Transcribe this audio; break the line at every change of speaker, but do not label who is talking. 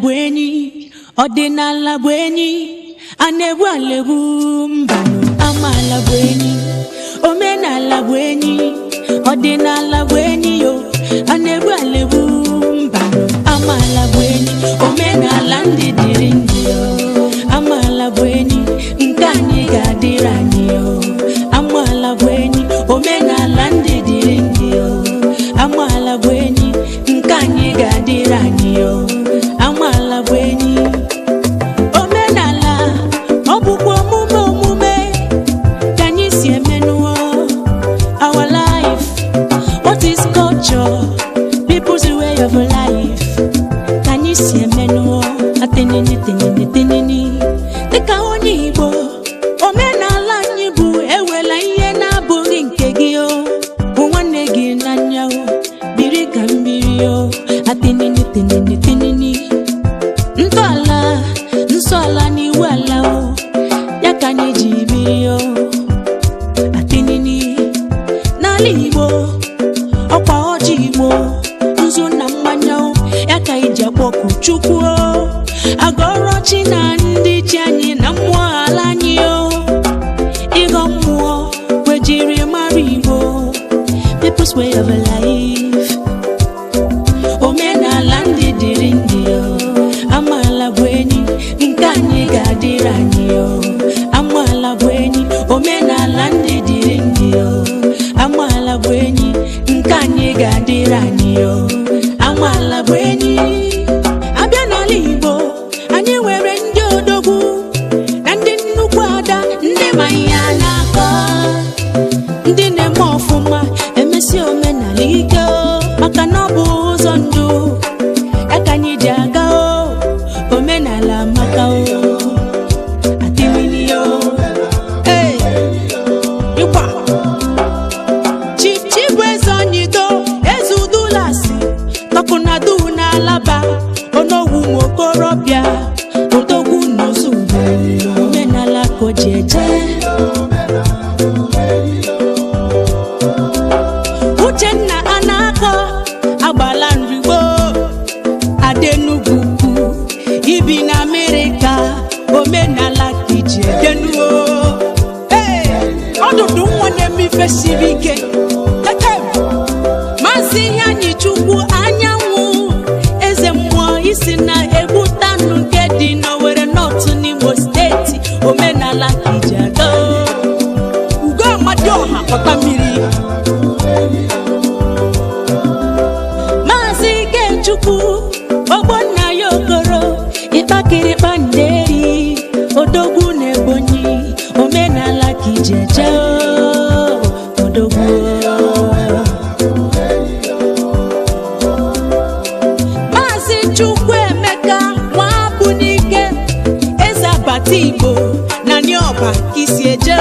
bụ enyi, ọdịnala bụ enyi, anebu alebu mbano. Amala bụ enyi, omenala bụ enyi, ọdịnala bụ enyi yo, anebu alebu mbano. Amala bụ enyi, omenala ndị dịrị ndị yo. Amala bụ enyi, nke anyị ga-adịrị anyị yo. Amala bụ enyi, omenala ndị dịrị ndị yo. Amala bụ enyi, nke anyị ga-adịrị anyị yo. Amala bụ enyi, omenala ọ bụkwa omume ka anyị si emenụọ our life. What is culture? People's way of life. Ka anyị si emenụọ atenini tenini tenini dịka onye Igbo. Omenala anyị bụ ewela ihe na-abụghị nke gị o, bụ nwanne gị n'anya o, biri ka mmiri o, atenini tenini tenini. Ntọala nsọala n'iwu ala o, ya ka anyị ji biri o, atenini. N'ala Igbo ọkwa ọjị Igbo, nzu na mmanya o, ya ka iji akpọku Chukwu o, agọrọ chi na ndị chi anyị na mmụọ ala anyị o. Ịgọ mmụọ kwejiri mara Igbo, people's way of life. Omenala ndị dịrị ndị o. Amala bụ enyi, nke anyị ga-adịrị anyị o. Amala bụ enyi, omenala ndị dịrị ndị o. Amala bụ enyi, nke anyị ga-adịrị anyị o. Amala bụ enyi. Abịa n'ala Igbo, anyị nwere ndị odogwu na ndị nnukwu ada, ndị ma ihe a na-akọ, ndị na-eme ọfụma emesi omenala ike o, maka na ọ bụ ụzọ ndụ ya ka anyị ji aga o. Omenala maka o, atimini o, ịkwa chibu eze onyido, eze udulasi tọkụnadu n'alaba, onogwu nwokorobịa, odogwu n'ụzọ ugbo. Omenala ka o ji eje. Uchenna Anakọ agbala nrigbo, Adenugwu ibi na Amerịka. Omenala ka iji edenuo. Ọdụdụ nwa na-eme ife siri ike. Maazị Iheanyi Chukwu Anyanwụ, eze mmụọ isi na Egbutanụ nke dị n'Owerri North n'Imo steeti. Omenala ka iji aga. Ugo Amadioha Pọta mmiri. Maazị Ikechukwu Ogbonna ya Okoro, Ịkpakịrị Kpanderi, odogwu na Ebonyi. Omenala ka iji eje o, odogwu. Maazị Chukwuemeka Nwabunike, eze Abata Igbo na Nioba ka isi eje.